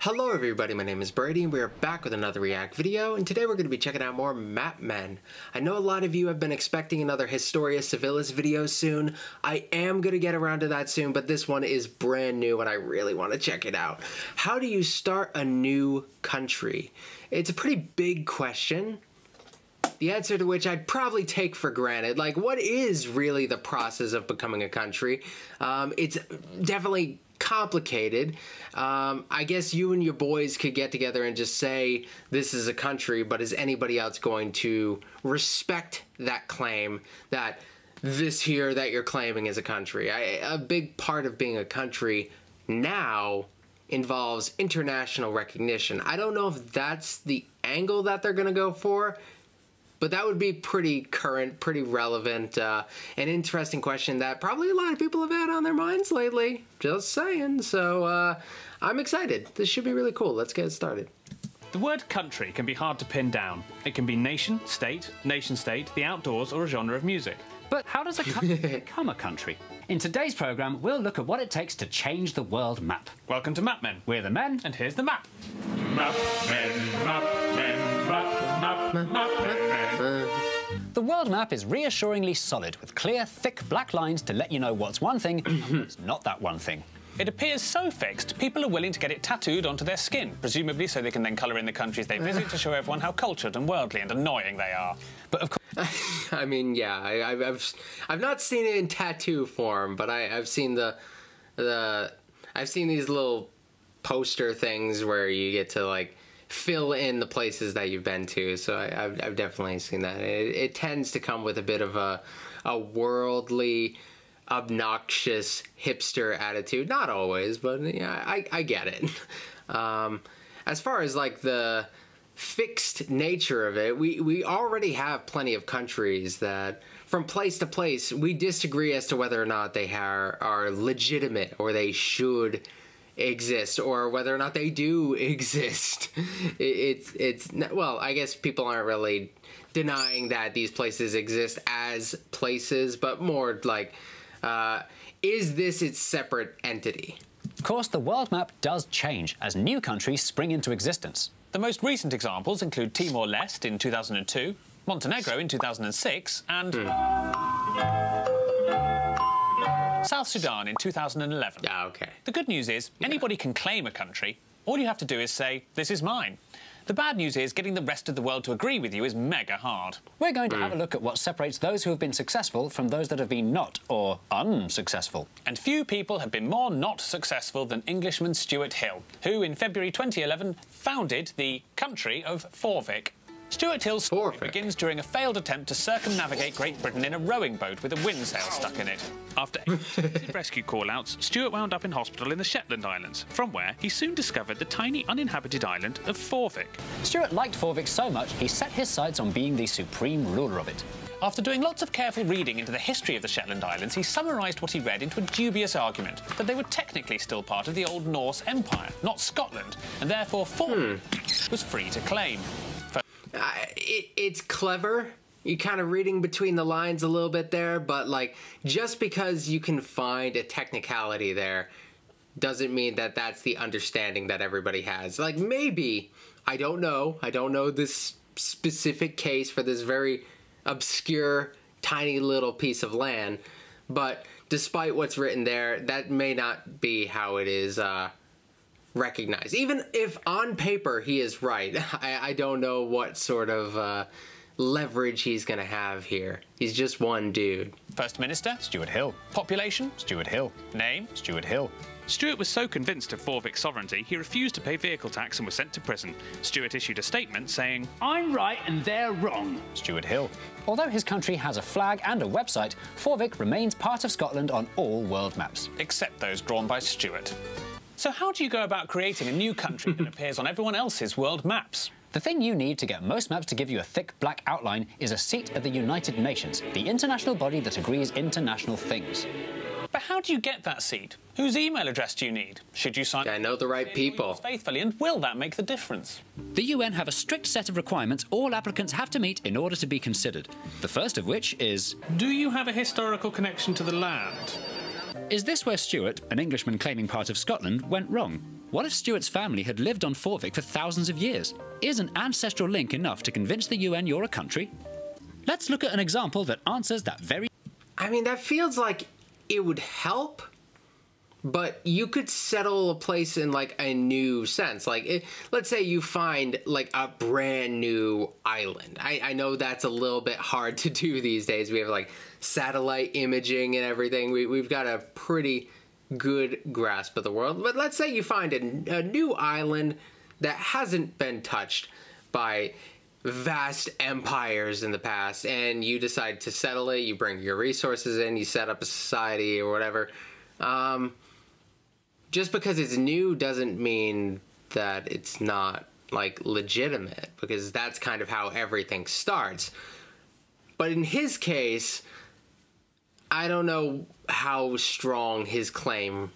Hello everybody, my name is Brady and we are back with another React video, and today we're going to be checking out more map men. I know a lot of you have been expecting another Historia Civilis video soon. I am going to get around to that soon, but this one is brand new and I really want to check it out. How do you start a new country? It's a pretty big question, the answer to which I'd probably take for granted. Like, what is really the process of becoming a country? It's definitely complicated. I guess you and your boys could get together and just say this is a country, but is anybody else going to respect that claim that this here that you're claiming is a country? A big part of being a country now involves international recognition. I don't know if that's the angle that they're going to go for, but that would be pretty current, pretty relevant, an interesting question that probably a lot of people have had on their minds lately. Just saying. So I'm excited. This should be really cool. Let's get started. The word country can be hard to pin down. It can be nation state, the outdoors, or a genre of music. But how does a country become a country? In today's programme, we'll look at what it takes to change the world map. Welcome to Map Men. We're the men, And here's the map. Map men, map men, map men. The world map is reassuringly solid, with clear, thick black lines to let you know what's one thing and what's not that one thing. It appears so fixed, people are willing to get it tattooed onto their skin, presumably so they can then colour in the countries they visit to show everyone how cultured and worldly and annoying they are. But of course, I mean, yeah, I've not seen it in tattoo form, but I've seen I've seen these little poster things where you get to like fill in the places that you've been to. So I've definitely seen that. It tends to come with a bit of a worldly, obnoxious hipster attitude. Not always, but yeah, I get it. As far as like the fixed nature of it, we already have plenty of countries that from place to place we disagree as to whether or not they are legitimate or they should exist or whether or not they do exist. Well, I guess people aren't really denying that these places exist as places, but more like is this its separate entity? of course, the world map does change as new countries spring into existence. The most recent examples include Timor-Leste in 2002, Montenegro in 2006, and South Sudan in 2011. Ah, okay. The good news is, anybody can claim a country. All you have to do is say, this is mine. The bad news is, getting the rest of the world to agree with you is mega hard. We're going to have a look at what separates those who have been successful from those that have been not, or unsuccessful. And few people have been more not successful than Englishman Stuart Hill, who in February 2011 founded the country of Forvik. Stuart Hill's story begins during a failed attempt to circumnavigate Great Britain in a rowing boat with a windsail stuck in it. After extensive rescue call-outs, Stuart wound up in hospital in the Shetland Islands, from where he soon discovered the tiny uninhabited island of Forvik. Stuart liked Forvik so much, he set his sights on being the supreme ruler of it. After doing lots of careful reading into the history of the Shetland Islands, he summarised what he read into a dubious argument that they were technically still part of the Old Norse Empire, not Scotland, and therefore Forvik was free to claim. It's clever. You're kind of reading between the lines a little bit there, but like just because you can find a technicality there doesn't mean that that's the understanding that everybody has. Like maybe, I don't know this specific case for this very obscure tiny little piece of land, but despite what's written there, that may not be how it is recognized. Even if on paper he is right, I don't know what sort of leverage he's gonna have here. He's just one dude. First Minister? Stuart Hill. Population? Stuart Hill. Name? Stuart Hill. Stuart was so convinced of Forvik's sovereignty, he refused to pay vehicle tax and was sent to prison. Stuart issued a statement saying, "I'm right and they're wrong." Stuart Hill. Although his country has a flag and a website, Forvik remains part of Scotland on all world maps. Except those drawn by Stuart. So how do you go about creating a new country that appears on everyone else's world maps? The thing you need to get most maps to give you a thick black outline is a seat at the United Nations, the international body that agrees international things. But how do you get that seat? Whose email address do you need? Should you sign? I know the right people. Faithfully, and will that make the difference? The UN have a strict set of requirements all applicants have to meet in order to be considered. The first of which is, do you have a historical connection to the land? is this where Stuart, an Englishman claiming part of Scotland, went wrong? What if Stuart's family had lived on Forvik for thousands of years? Is an ancestral link enough to convince the UN you're a country? Let's look at an example that answers that very... I mean, that feels like it would help, but you could settle a place in, like, a new sense. Like, let's say you find, like, a brand new island. I know that's a little bit hard to do these days. We have, like, satellite imaging and everything. We've got a pretty good grasp of the world. But let's say you find a new island that hasn't been touched by vast empires in the past, and you decide to settle it. You bring your resources in, you set up a society or whatever. Just because it's new doesn't mean that it's not, like, legitimate, because that's kind of how everything starts. But in his case, I don't know how strong his claim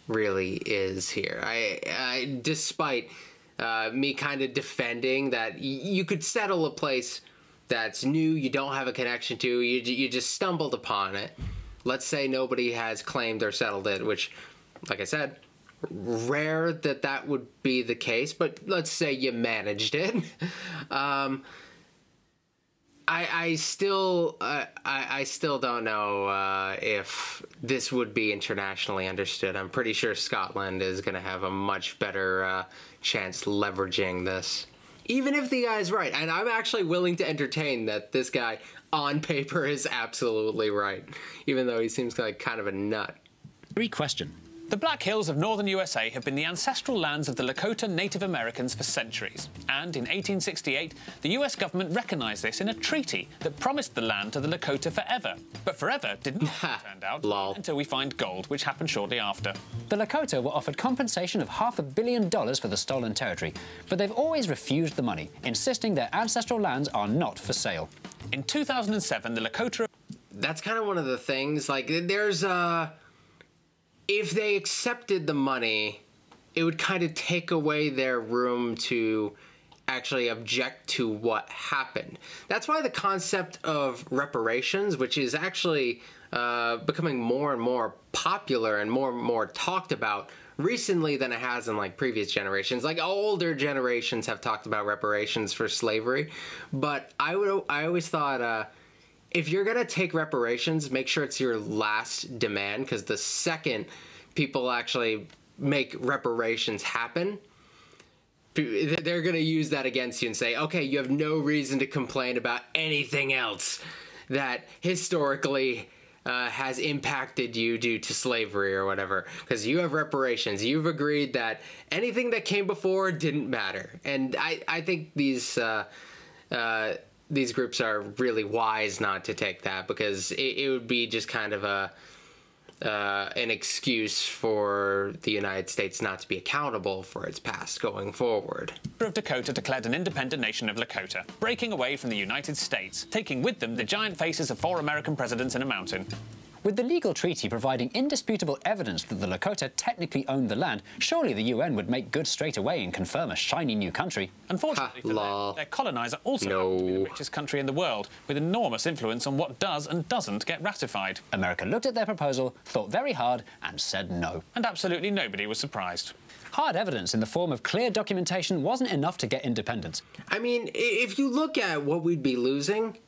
really is here. I despite me kind of defending that you could settle a place that's new, you don't have a connection to, you just stumbled upon it. Let's say nobody has claimed or settled it, which, like I said, rare that would be the case, but let's say you managed it. I still don't know if this would be internationally understood. I'm pretty sure Scotland is going to have a much better chance leveraging this. Even if the guy's right, and I'm actually willing to entertain that this guy on paper is absolutely right, even though he seems like kind of a nut. Question. The Black Hills of northern USA have been the ancestral lands of the Lakota Native Americans for centuries, and in 1868, the US government recognised this in a treaty that promised the land to the Lakota forever. But forever did not, turn out, until we find gold, which happened shortly after. The Lakota were offered compensation of $500 million for the stolen territory, but they've always refused the money, insisting their ancestral lands are not for sale. In 2007, the Lakota... That's kind of one of the things, like, there's if they accepted the money, it would kind of take away their room to actually object to what happened. That's why the concept of reparations, which is actually becoming more and more popular and more talked about recently than it has in, like, previous generations. Like, older generations have talked about reparations for slavery, but I always thought if you're gonna take reparations, make sure it's your last demand, because the second people actually make reparations happen, they're gonna use that against you and say, okay, you have no reason to complain about anything else that historically has impacted you due to slavery or whatever, because you have reparations. You've agreed that anything that came before didn't matter. And I think these groups are really wise not to take that, because it would be just kind of an excuse for the United States not to be accountable for its past going forward. of Dakota declared an independent nation of Lakota, breaking away from the United States, taking with them the giant faces of 4 American presidents in a mountain. With the legal treaty providing indisputable evidence that the Lakota technically owned the land, surely the UN would make good straight away and confirm a shiny new country. Unfortunately for them, their colonizer also happens to be the richest country in the world, with enormous influence on what does and doesn't get ratified. America looked at their proposal, thought very hard, and said no. And absolutely nobody was surprised. Hard evidence in the form of clear documentation wasn't enough to get independence. I mean, if you look at what we'd be losing,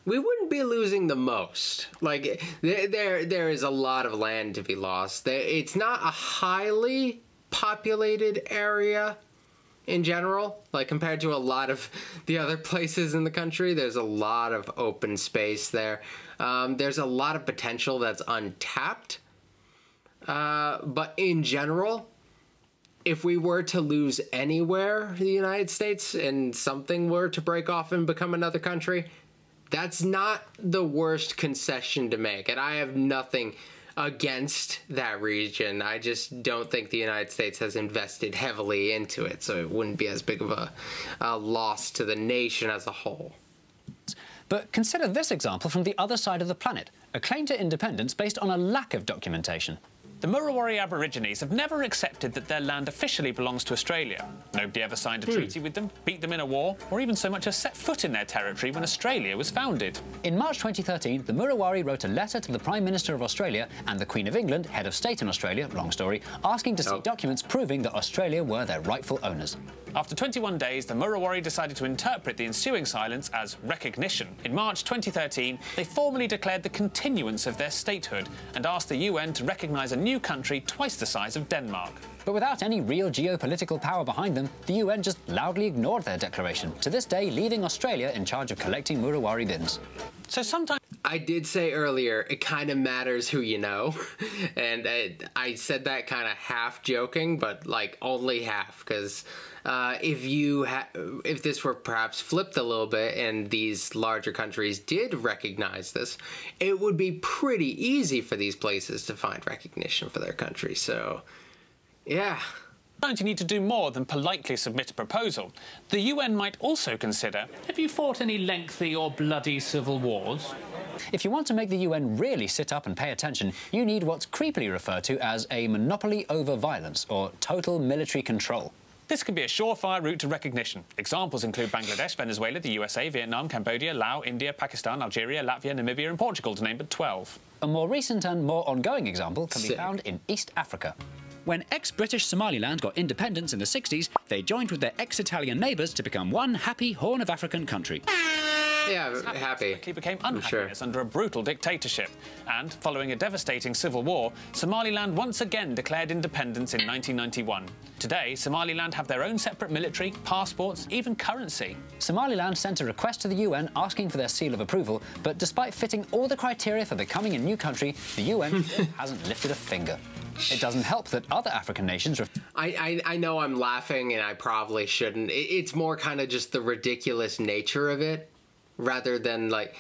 we wouldn't be losing the most. Like, there is a lot of land to be lost. It's not a highly populated area in general. Like, compared to a lot of the other places in the country, there's a lot of open space there. There's a lot of potential that's untapped. But in general, if we were to lose anywhere in the United States and something were to break off and become another country, that's not the worst concession to make, and I have nothing against that region. I just don't think the United States has invested heavily into it, so it wouldn't be as big of a loss to the nation as a whole. But consider this example from the other side of the planet, a claim to independence based on a lack of documentation. The Murrawari Aborigines have never accepted that their land officially belongs to Australia. Nobody ever signed a treaty with them, beat them in a war, or even so much as set foot in their territory when Australia was founded. In March 2013, the Murrawari wrote a letter to the Prime Minister of Australia and the Queen of England, head of state in Australia, long story, asking to see documents proving that Australia were their rightful owners. After 21 days, the Murrawari decided to interpret the ensuing silence as recognition. In March 2013, they formally declared the continuance of their statehood and asked the UN to recognise a new country twice the size of Denmark. But without any real geopolitical power behind them, the UN just loudly ignored their declaration, to this day leaving Australia in charge of collecting Murrawari bins. So sometimes... I did say earlier, it kind of matters who you know, and I said that kind of half joking, but like only half, because if this were perhaps flipped a little bit and these larger countries did recognize this, it would be pretty easy for these places to find recognition for their country. So, yeah. You need to do more than politely submit a proposal. The UN might also consider... Have you fought any lengthy or bloody civil wars? If you want to make the UN really sit up and pay attention, you need what's creepily referred to as a monopoly over violence, or total military control. This could be a surefire route to recognition. Examples include Bangladesh, Venezuela, the USA, Vietnam, Cambodia, Laos, India, Pakistan, Algeria, Latvia, Namibia and Portugal, to name but 12. A more recent and more ongoing example can be found in East Africa. When ex-British Somaliland got independence in the 60s, they joined with their ex-Italian neighbours to become one happy Horn of African country. Yeah, happy. Quickly became unhappiness under a brutal dictatorship. And, following a devastating civil war, Somaliland once again declared independence in 1991. Today, Somaliland have their own separate military, passports, even currency. Somaliland sent a request to the UN asking for their seal of approval, but despite fitting all the criteria for becoming a new country, the UN hasn't lifted a finger. It doesn't help that other African nations... I know I'm laughing and I probably shouldn't. It's more kind of just the ridiculous nature of it, rather than like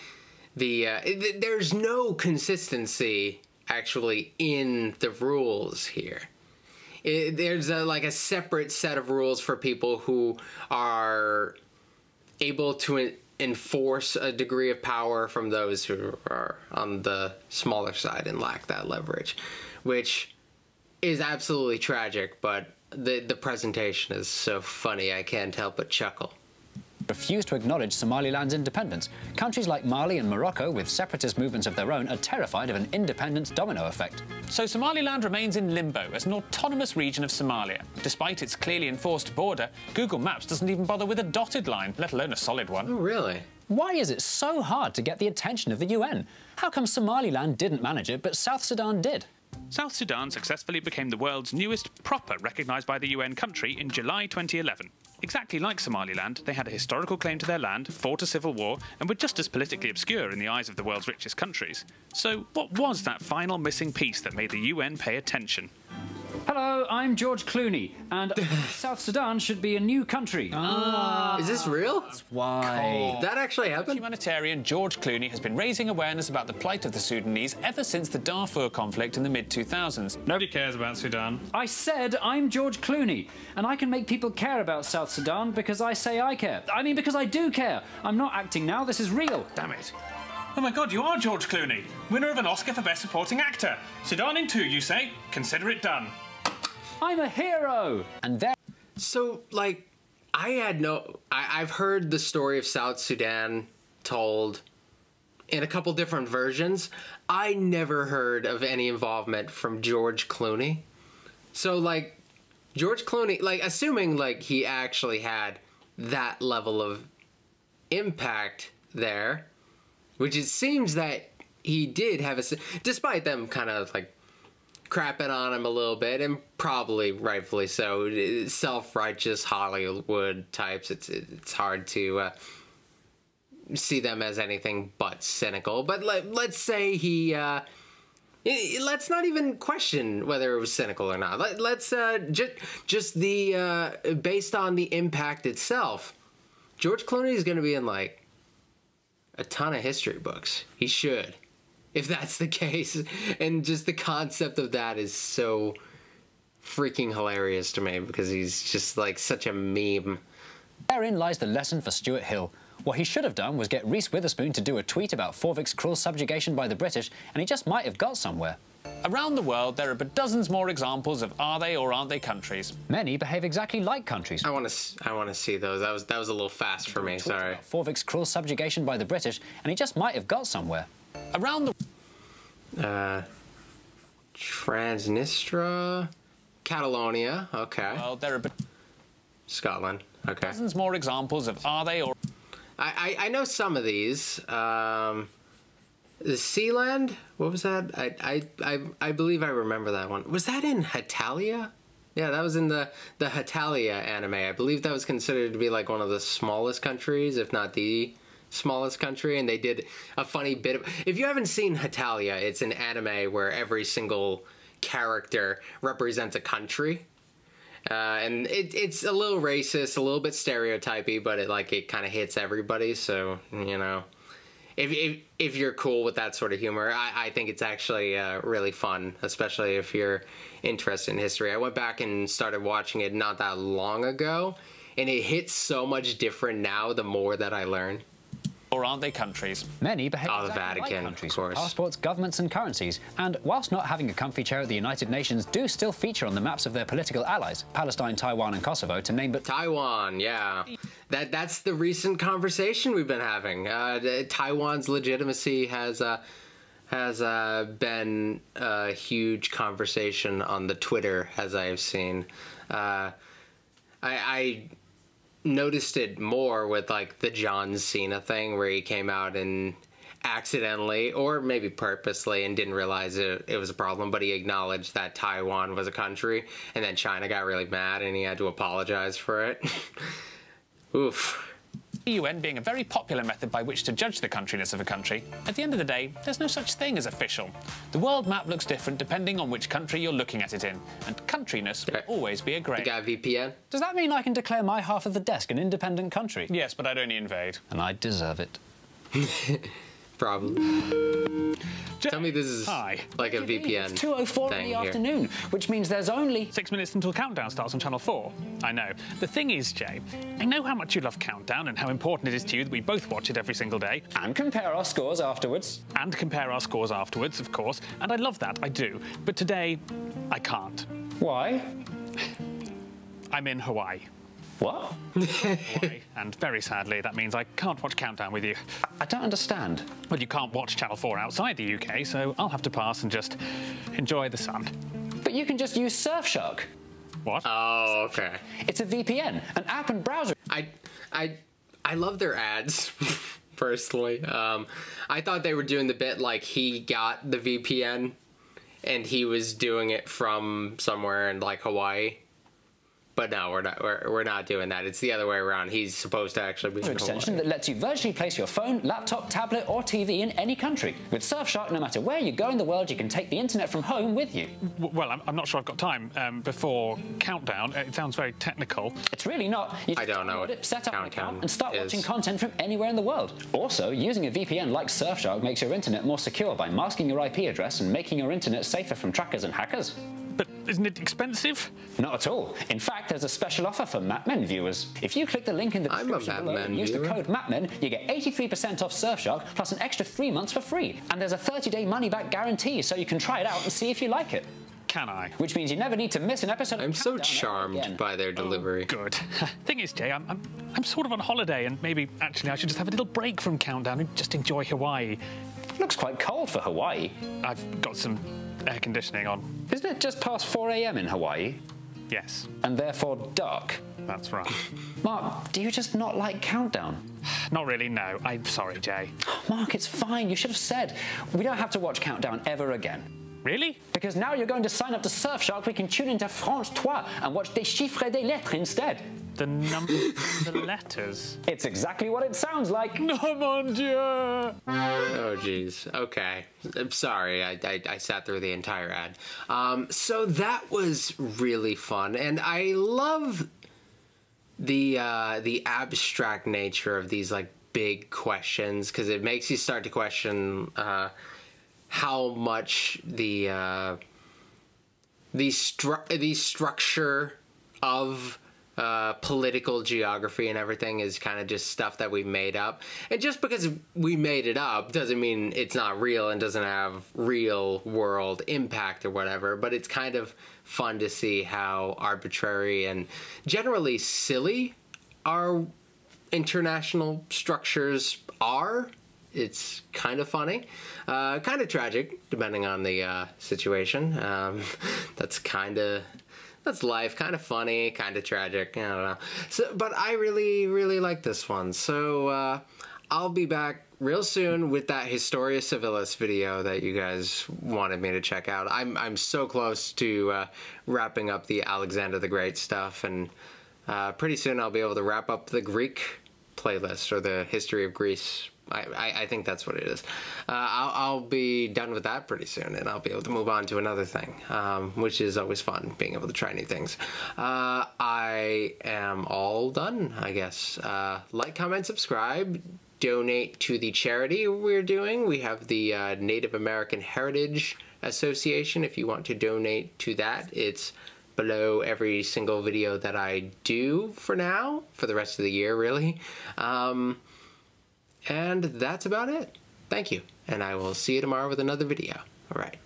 there's no consistency actually in the rules here. There's like a separate set of rules for people who are able to enforce a degree of power from those who are on the smaller side and lack that leverage, which is absolutely tragic, but the presentation is so funny I can't help but chuckle. Refuse to acknowledge Somaliland's independence. Countries like Mali and Morocco, with separatist movements of their own, are terrified of an independence domino effect. So Somaliland remains in limbo as an autonomous region of Somalia. Despite its clearly enforced border, Google Maps doesn't even bother with a dotted line, let alone a solid one. Oh, really? Why is it so hard to get the attention of the UN? How come Somaliland didn't manage it, but South Sudan did? South Sudan successfully became the world's newest proper recognised by the UN country in July 2011. Exactly like Somaliland, they had a historical claim to their land, fought a civil war, and were just as politically obscure in the eyes of the world's richest countries. So what was that final missing piece that made the UN pay attention? Hello, I'm George Clooney, and South Sudan should be a new country. Is this real? That's why. That actually happened? Humanitarian George Clooney has been raising awareness about the plight of the Sudanese ever since the Darfur conflict in the mid-2000s. Nobody cares about Sudan. I said I'm George Clooney, and I can make people care about South Sudan because I say I care. I mean, because I do care. I'm not acting now, this is real. Damn it. Oh my god, you are George Clooney, winner of an Oscar for Best Supporting Actor. Sudan in 2, you say? Consider it done. I'm a hero! And there... So, like, I've heard the story of South Sudan told in a couple different versions. I never heard of any involvement from George Clooney. So, like, George Clooney, like, assuming, like, he actually had that level of impact there, which it seems that he did have despite them kind of, like, crapping on him a little bit, and probably rightfully so, self-righteous Hollywood types, it's hard to see them as anything but cynical. But let's say he let's not even question whether it was cynical or not. Let's just the based on the impact itself, George Clooney is going to be in like a ton of history books. He should, if that's the case. And just the concept of that is so freaking hilarious to me, because he's just like such a meme. Therein lies the lesson for Stuart Hill. What he should have done was get Reese Witherspoon to do a tweet about Forevik's cruel subjugation by the British, and he just might have got somewhere. Around the world, there are but dozens more examples of are they or aren't they countries. Many behave exactly like countries. I want to see those. That was a little fast for me. Sorry. Forevik's cruel subjugation by the British, and he just might have got somewhere. Around the Transnistria, Catalonia. Okay. world, there are but Scotland. Okay. dozens more examples of are they or I know some of these. The Sealand? What was that? I believe I remember that one. Was that in Hatalia? Yeah, that was in the Hatalia anime. I believe that was considered to be like one of the smallest countries, if not the smallest country, and they did a funny bit of... If you haven't seen Hatalia, it's an anime where every single character represents a country. And it's a little racist, a little bit stereotypy, but it kind of hits everybody, so, you know... If you're cool with that sort of humor, I think it's actually really fun, especially if you're interested in history. I went back and started watching it not that long ago, and it hits so much different now the more that I learn. or aren't they countries? Many behave the exactly Vatican, like countries, of course. passports, governments and currencies. And whilst not having a comfy chair at the United Nations, do still feature on the maps of their political allies, Palestine, Taiwan and Kosovo, to name but... Taiwan, yeah. That's the recent conversation we've been having. Taiwan's legitimacy has been a huge conversation on the Twitter, as I have seen. I noticed it more with like the John Cena thing, where he came out and accidentally or maybe purposely and didn't realize it was a problem, but he acknowledged that Taiwan was a country, and then China got really mad and he had to apologize for it. Oof. The UN being a very popular method by which to judge the countryness of a country, at the end of the day, there's no such thing as official. The world map looks different depending on which country you're looking at it in, and countryness will always be a grey. You got a VPN? Does that mean I can declare my half of the desk an independent country? Yes, but I'd only invade. And I deserve it. Probably. Tell me this is Hi. like a VPN. It's 2:04 in the afternoon, which means there's only 6 minutes until Countdown starts on Channel 4. I know. The thing is, Jay, I know how much you love Countdown and how important it is to you that we both watch it every single day. and compare our scores afterwards. And compare our scores afterwards, of course. And I love that, I do. But today, I can't. Why? I'm in Hawaii. What? Hawaii. And very sadly, that means I can't watch Countdown with you. I don't understand. Well, you can't watch Channel 4 outside the UK, so I'll have to pass and just enjoy the sun. But you can just use Surfshark. What? Oh, okay. It's a VPN, an app and browser. I love their ads, personally. I thought they were doing the bit like he got the VPN and he was doing it from somewhere in like Hawaii. But no, we're not doing that. It's the other way around. He's supposed to actually be in extension Hawaii. that lets you virtually place your phone, laptop, tablet or TV in any country. With Surfshark, no matter where you go in the world, you can take the internet from home with you. Well, I'm not sure I've got time before Countdown. It sounds very technical. It's really not. You I don't know what it, set up an Countdown account and start is. watching content from anywhere in the world. Also, using a VPN like Surfshark makes your internet more secure by masking your IP address and making your internet safer from trackers and hackers. But isn't it expensive? Not at all. In fact, there's a special offer for MapMen viewers. If you click the link in the I'm a description below MapMen and use the viewer. code MapMen, you get 83% off Surfshark plus an extra 3 months for free. And there's a 30-day money-back guarantee, so you can try it out and see if you like it. Can I? Which means you never need to miss an episode of I'm so Countdown ever charmed again. by their delivery. Good. Thing is, Jay, I'm sort of on holiday, and maybe actually I should just have a little break from Countdown and just enjoy Hawaii. Looks quite cold for Hawaii. I've got some air conditioning on. Isn't it just past 4 a.m. in Hawaii? Yes, And therefore dark? that's right. Mark, do you just not like Countdown? Not really, no. I'm sorry, Jay. Mark, it's fine. You should have said. We don't have to watch Countdown ever again. Really? Because now you're going to sign up to Surfshark, we can tune into France 3 and watch Des chiffres des lettres instead. The number, the letters. It's exactly what it sounds like. No, mon Dieu! Oh, jeez. Okay. I'm sorry. I sat through the entire ad. So that was really fun, and I love the abstract nature of these like big questions, because it makes you start to question how much the structure of political geography and everything is kind of just stuff that we made up. And just because we made it up doesn't mean it's not real and doesn't have real world impact or whatever, but it's kind of fun to see how arbitrary and generally silly our international structures are. It's kind of funny, kind of tragic, depending on the situation. That's life, kind of funny, kind of tragic, I don't know. So, but I really, really like this one. So I'll be back real soon with that Historia Civilis video that you guys wanted me to check out. I'm so close to wrapping up the Alexander the Great stuff, and pretty soon I'll be able to wrap up the Greek playlist, or the History of Greece. I think that's what it is. I'll be done with that pretty soon, and I'll be able to move on to another thing, which is always fun, being able to try new things. I am all done, I guess. Like, comment, subscribe, donate to the charity we're doing. We have the Native American Heritage Association. If you want to donate to that, it's below every single video that I do for now, for the rest of the year, really. And that's about it. Thank you, and I will see you tomorrow with another video. All right.